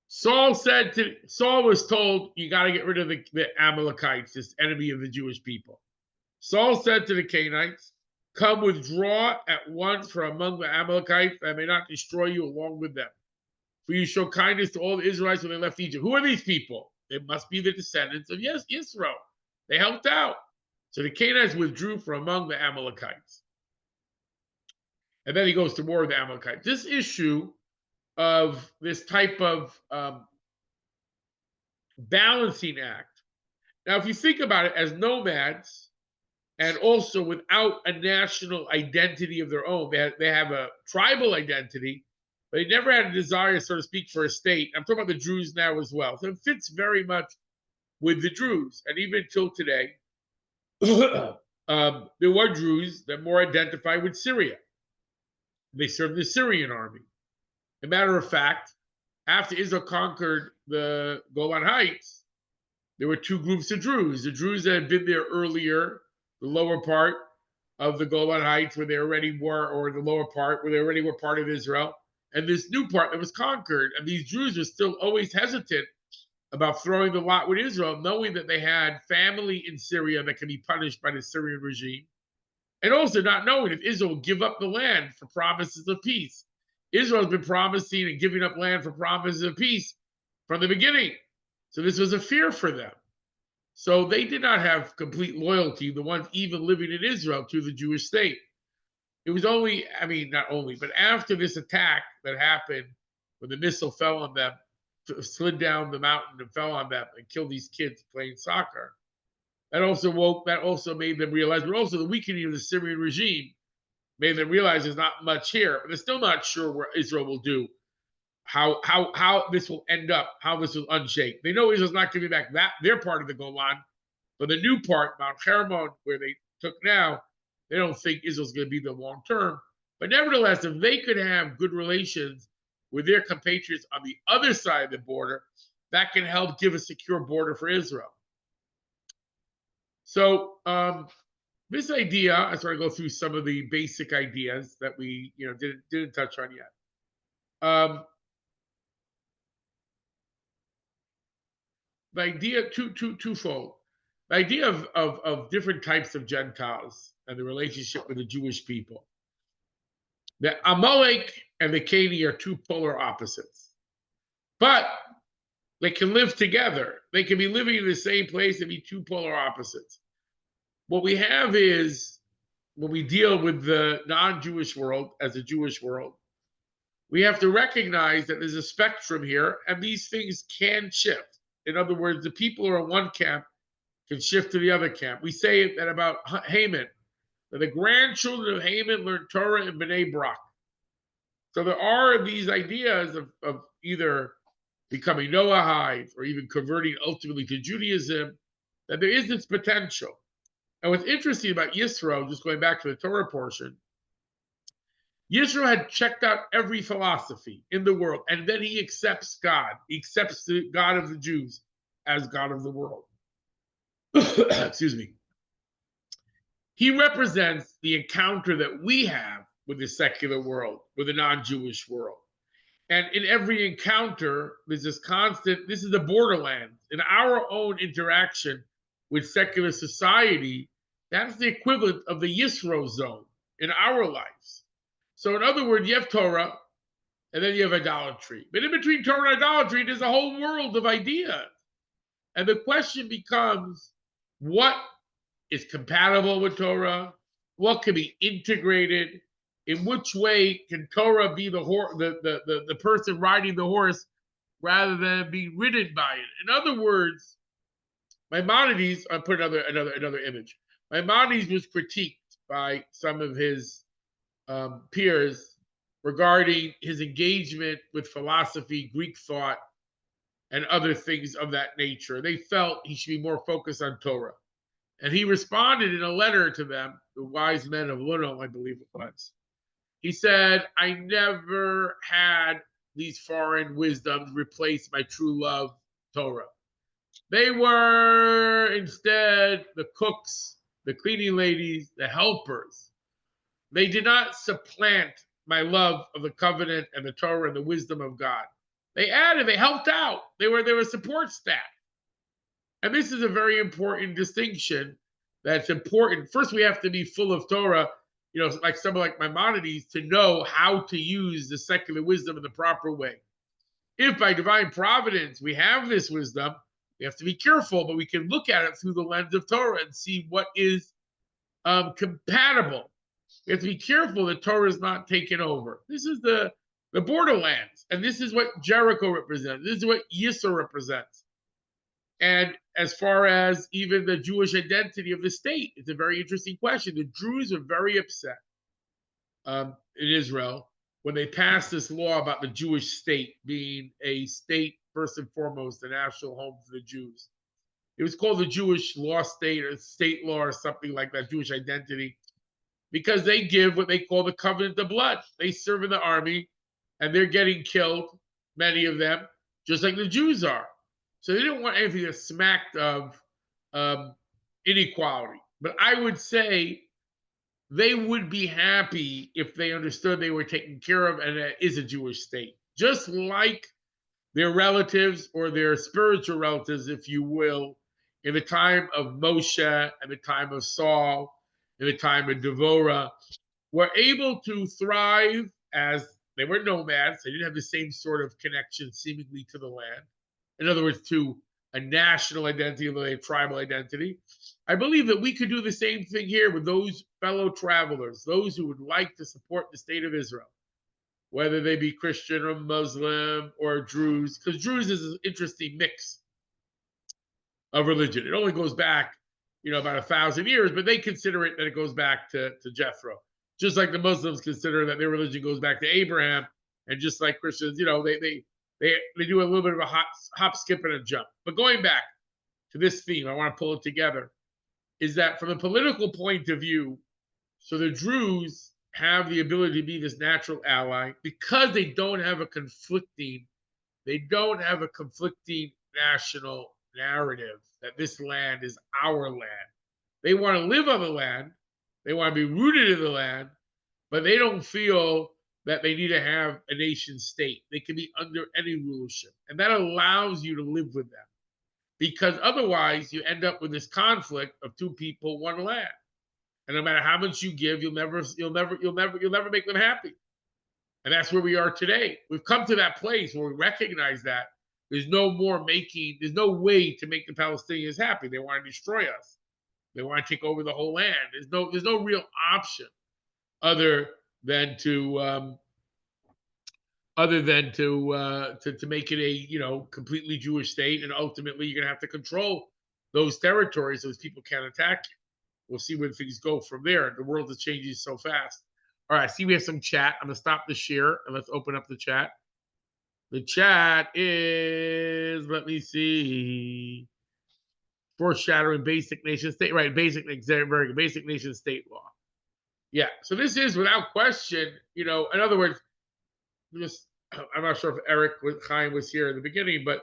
Saul was told, you got to get rid of the Amalekites, this enemy of the Jewish people. Saul said to the Canaanites, come withdraw at once from among the Amalekites, that I may not destroy you along with them. For you show kindness to all the Israelites when they left Egypt. Who are these people? They must be the descendants of Yisro. They helped out. So the Canaanites withdrew from among the Amalekites. And then he goes to war with the Amalekites. This issue of this type of balancing act. Now, if you think about it as nomads, and also without a national identity of their own, they have a tribal identity, but they never had a desire, so to speak, for a state. I'm talking about the Druze now as well. So it fits very much with the Druze. And even until today, there were Druze that more identified with Syria. They served the Syrian army. As a matter of fact, after Israel conquered the Golan Heights, there were two groups of Druze. The Druze that had been there earlier, the lower part of the Golan Heights where they already were, or the lower part where they already were part of Israel, and this new part that was conquered. And these Druze are still always hesitant about throwing the lot with Israel, knowing that they had family in Syria that can be punished by the Syrian regime, and also not knowing if Israel will give up the land for promises of peace. Israel has been promising and giving up land for promises of peace from the beginning. So this was a fear for them. So they did not have complete loyalty, the ones even living in Israel, to the Jewish state. It was only, not only, but after this attack that happened, when the missile fell on them, slid down the mountain and fell on them and killed these kids playing soccer, that also made them realize, but also the weakening of the Syrian regime made them realize there's not much here, but they're still not sure what Israel will do, how this will end up, how this will unshake. They know Israel's not giving back their part of the Golan, but the new part, Mount Hermon, where they took now, they don't think Israel's going to be the long term. But nevertheless, if they could have good relations with their compatriots on the other side of the border, that can help give a secure border for Israel. So this idea, I sort of go through some of the basic ideas that we didn't touch on yet. The idea twofold. The idea of different types of Gentiles and the relationship with the Jewish people. The Amalek and the Canaanite are two polar opposites, but they can live together. They can be living in the same place and be two polar opposites. What we have is, when we deal with the non-Jewish world as a Jewish world, we have to recognize that there's a spectrum here, and these things can shift. In other words, the people who are in one camp can shift to the other camp. We say that about Haman, that the grandchildren of Haman learned Torah in Bnei Brak. So there are these ideas of either becoming Noahide or even converting ultimately to Judaism, that there is this potential. And what's interesting about Yisro, just going back to the Torah portion, Yisro had checked out every philosophy in the world, and then he accepts God. He accepts the God of the Jews as God of the world. Excuse me. He represents the encounter that we have with the secular world, with the non-Jewish world. And in every encounter, there's this constant, this is the borderlands. In our own interaction with secular society, that's the equivalent of the Yisro zone in our lives. So in other words, you have Torah, and then you have idolatry. But in between Torah and idolatry, there's a whole world of ideas. And the question becomes, what is compatible with Torah? What can be integrated? In which way can Torah be the person riding the horse rather than being ridden by it? In other words, Maimonides, I'll put another image. Maimonides was critiqued by some of his peers regarding his engagement with philosophy, Greek thought, and other things of that nature. They felt he should be more focused on Torah. And he responded in a letter to them, the wise men of Luno, I believe it was. He said, I never had these foreign wisdoms replace my true love, Torah. They were instead the cooks, the cleaning ladies, the helpers. They did not supplant my love of the covenant and the Torah and the wisdom of God. They added, they helped out. They were support staff. And this is a very important distinction that's important. First, we have to be full of Torah, like someone like Maimonides, to know how to use the secular wisdom in the proper way. If by divine providence we have this wisdom, we have to be careful, but we can look at it through the lens of Torah and see what is compatible. We have to be careful that Torah is not taken over. This is the borderlands, and this is what Jericho represents. This is what Yisro represents. And as far as even the Jewish identity of the state, it's a very interesting question. The Druze are very upset in Israel when they passed this law about the Jewish state being a state, first and foremost, a national home for the Jews. It was called the Jewish law state or state law or something like that, Jewish identity, because they give what they call the covenant of blood. They serve in the army and they're getting killed, many of them, just like the Jews are. So they didn't want anything that smacked of inequality. But I would say they would be happy if they understood they were taken care of and it is a Jewish state. Just like their relatives or their spiritual relatives, if you will, in the time of Moshe and the time of Saul, in the time of Devorah, were able to thrive as they were nomads. They didn't have the same sort of connection seemingly to the land. In other words, to a national identity, a tribal identity. I believe that we could do the same thing here with those fellow travelers, those who would like to support the state of Israel, whether they be Christian or Muslim or Druze, because Druze is an interesting mix of religion. It only goes back, about 1,000 years, but they consider it that it goes back to Jethro. Just like the Muslims consider that their religion goes back to Abraham, and just like Christians, they do a little bit of a hop, skip, and a jump. But going back to this theme, I want to pull it together, is that from a political point of view, so the Druze have the ability to be this natural ally because they don't have a conflicting national narrative that this land is our land. They want to live on the land, they want to be rooted in the land, but they don't feel that they need to have a nation state. They can be under any rulership. And that allows you to live with them. Because otherwise you end up with this conflict of two people, one land. And no matter how much you give, you'll never make them happy. And that's where we are today. We've come to that place where we recognize that there's no way to make the Palestinians happy. They want to destroy us. They want to take over the whole land. There's no real option other than to make it a completely Jewish state, and ultimately you're gonna have to control those territories so those people can't attack you. We'll see where things go from there. The world is changing so fast. All right, I see we have some chat. I'm gonna stop the share and let's open up the chat. The chat is, let me see, foreshadowing basic nation state, right? Very good. Basic nation state law. Yeah. So this is without question, in other words, just I'm not sure if Chaim was here in the beginning, but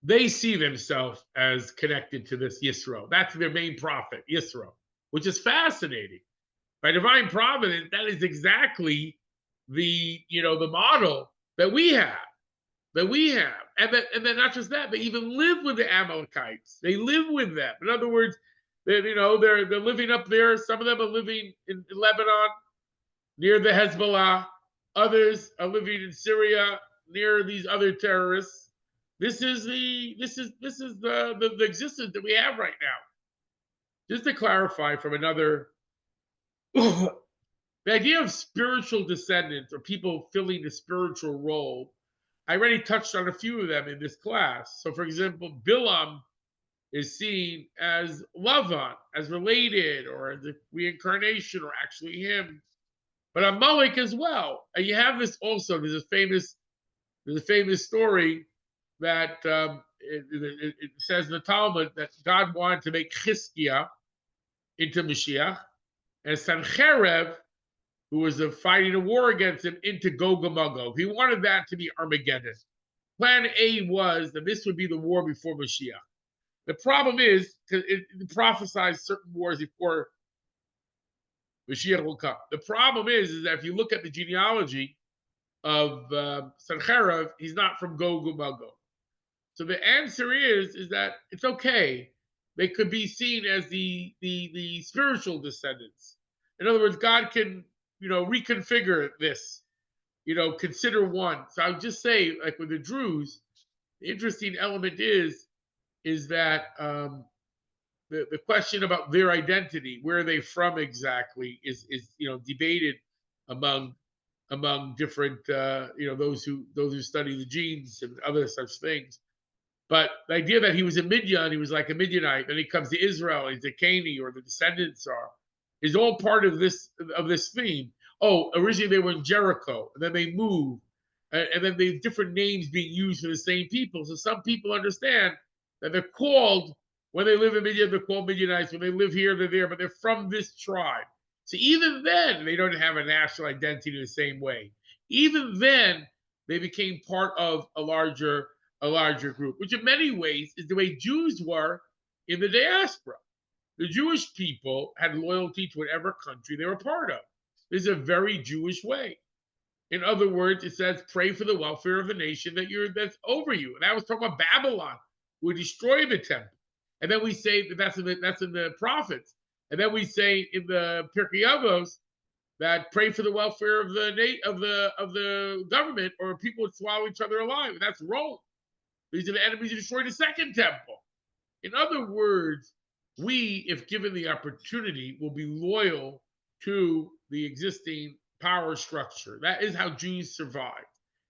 they see themselves as connected to this Yisro. That's their main prophet, Yisro, which is fascinating. By divine providence, that is exactly the model that we have. And then not just that, they even live with the Amalekites. They live with them. In other words, they're living up there. Some of them are living in Lebanon near the Hezbollah. Others are living in Syria near these other terrorists. This is the existence that we have right now. Just to clarify from another, the idea of spiritual descendants or people filling the spiritual role, I already touched on a few of them in this class. So, for example, Bilam is seen as Lavan, as related, or as a reincarnation, or actually him. But Amalek as well. And you have this also. There's a famous story that it says in the Talmud that God wanted to make Chizkiah into Mashiach, and Sancherev, who was fighting a war against him, into Gog and Magog. He wanted that to be Armageddon. Plan A was that this would be the war before Mashiach. The problem is, because it prophesies certain wars before Mashiach will come. The problem is that if you look at the genealogy of Sancherev, he's not from Gog and Magog. So the answer is that it's okay. They could be seen as the spiritual descendants. In other words, God can reconfigure this. Consider one. So I would just say, like with the Druze, the interesting element is that the question about their identity, where are they from exactly, is debated among different those who study the genes and other such things. But the idea that he was a Midian, he was like a Midianite, then he comes to Israel, he's a Canaanite, or the descendants is all part of this theme. Oh, originally they were in Jericho, and then they moved, and then the different names being used for the same people. So some people understand that they're called, when they live in Midian, they're called Midianites. When they live here, they're there, but they're from this tribe. So even then, they don't have a national identity the same way. Even then, they became part of a larger group, which in many ways is the way Jews were in the diaspora. The Jewish people had loyalty to whatever country they were part of. This is a very Jewish way. In other words, it says, pray for the welfare of the nation that's over you. And that was talking about Babylon, who destroyed the temple. And then we say that's in the prophets. And then we say in the Pirkei Avos that pray for the welfare of the government, or people would swallow each other alive. And that's Rome. These are the enemies who destroyed the second temple. In other words, we, if given the opportunity, will be loyal to the existing power structure. That is how Jews survived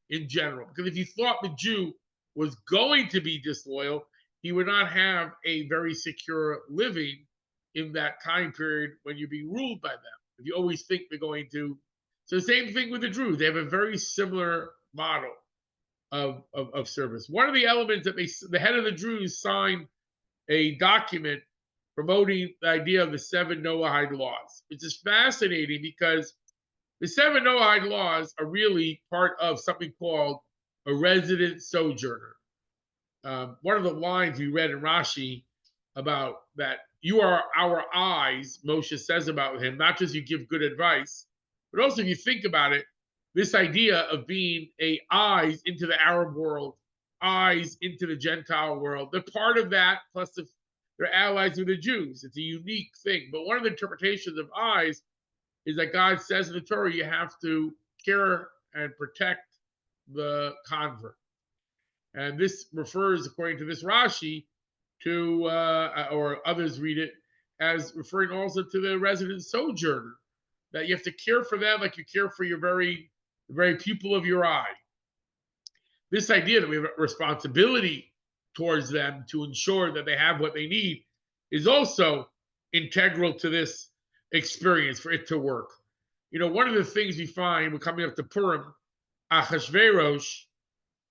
in general. Because if you thought the Jew was going to be disloyal, he would not have a very secure living in that time period when you're being ruled by them. If you always think they're going to. So the same thing with the Druze. They have a very similar model of service. One of the elements that the head of the Druze signed a document promoting the idea of the 7 Noahide laws, which is fascinating because the 7 Noahide laws are really part of something called a resident sojourner. One of the lines we read in Rashi about that, you are our eyes, Moshe says about him, not just you give good advice, but also if you think about it, this idea of being eyes into the Arab world, eyes into the Gentile world, they're part of that, plus they're allies with the Jews. It's a unique thing. But one of the interpretations of eyes is that God says in the Torah, you have to care and protect the convert. And this refers, according to this Rashi, to, or others read it, as referring also to the resident sojourner, that you have to care for them like you care for the very pupil of your eye. This idea that we have a responsibility towards them to ensure that they have what they need is also integral to this experience for it to work. One of the things we find, we're coming up to Purim, Achashverosh,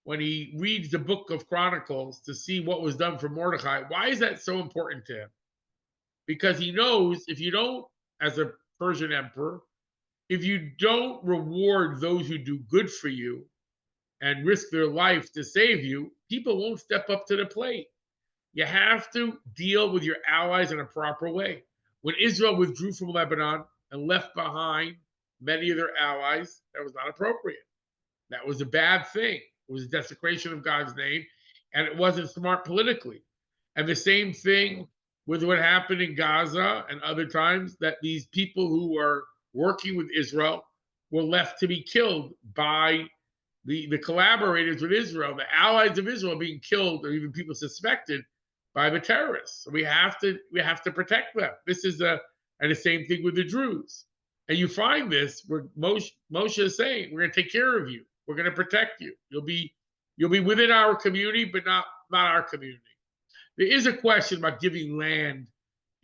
when he reads the book of Chronicles to see what was done for Mordechai, why is that so important to him? Because he knows if you don't as a Persian emperor, if you don't reward those who do good for you and risk their life to save you, people won't step up to the plate. You have to deal with your allies in a proper way. When Israel withdrew from Lebanon and left behind many of their allies, that was not appropriate. That was a bad thing. It was a desecration of God's name, and it wasn't smart politically. And the same thing with what happened in Gaza and other times, that these people who were working with Israel were left to be killed by the collaborators with Israel, the allies of Israel being killed, or even people suspected by the terrorists. So we have to protect them. This is and the same thing with the Druze. And you find this where Moshe is saying, "We're going to take care of you. We're going to protect you. You'll be within our community, but not our community." There is a question about giving land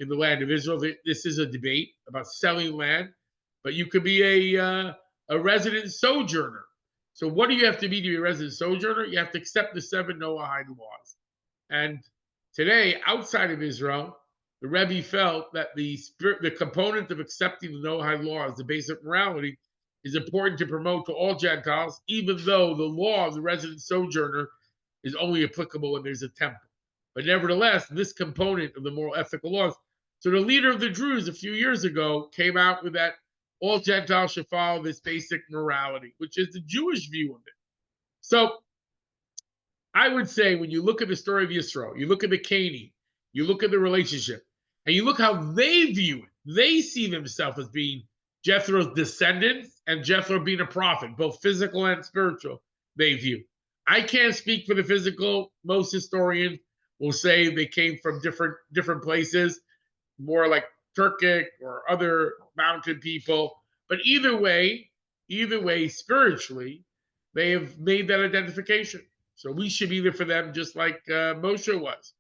in the land of Israel. This is a debate about selling land, but you could be a resident sojourner. So what do you have to be a resident sojourner? You have to accept the 7 Noahide laws. And today, outside of Israel, the Rebbe felt that the component of accepting the Noahide laws, the basic morality, is important to promote to all Gentiles, even though the law of the resident sojourner is only applicable when there's a temple. But nevertheless, this component of the moral ethical laws. So the leader of the Druze a few years ago came out with that all Gentiles should follow this basic morality, which is the Jewish view of it. So I would say when you look at the story of Yisro, you look at the Canaan, you look at the relationship, and you look how they view it. They see themselves as being Jethro's descendants and Jethro being a prophet, both physical and spiritual, they view. I can't speak for the physical. Most historians will say they came from different places, more like Turkic or other mountain people. But either way, spiritually, they have made that identification. So we should be there for them just like Moshe was.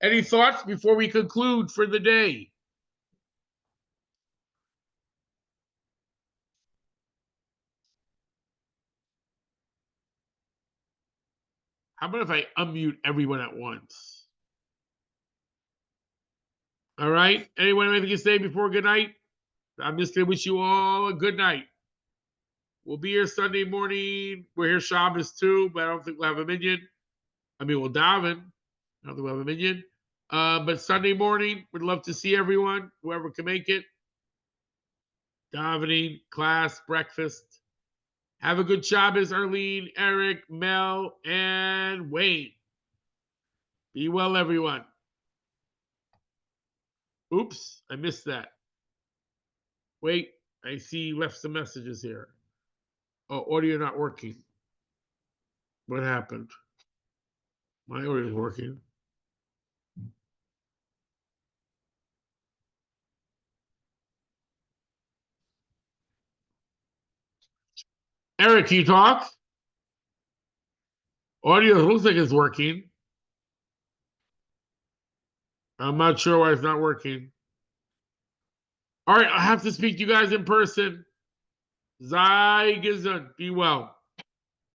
Any thoughts before we conclude for the day? How about if I unmute everyone at once? All right. Anyone have anything to say before good night? I'm just going to wish you all a good night. We'll be here Sunday morning. We're here Shabbos too, but I don't think we'll have a minyan. I mean, we'll daven. I don't think we'll have a minyan. But Sunday morning, we'd love to see everyone, whoever can make it. Davening, class, breakfast. Have a good Shabbos, Arlene, Eric, Mel, and Wayne. Be well, everyone. Oops, I missed that. Wait, I see you left some messages here. Oh, audio not working. What happened? My audio is working. Eric, can you talk? Audio looks like it's working. I'm not sure why it's not working. All right, I have to speak to you guys in person. Sei gesund. Be well.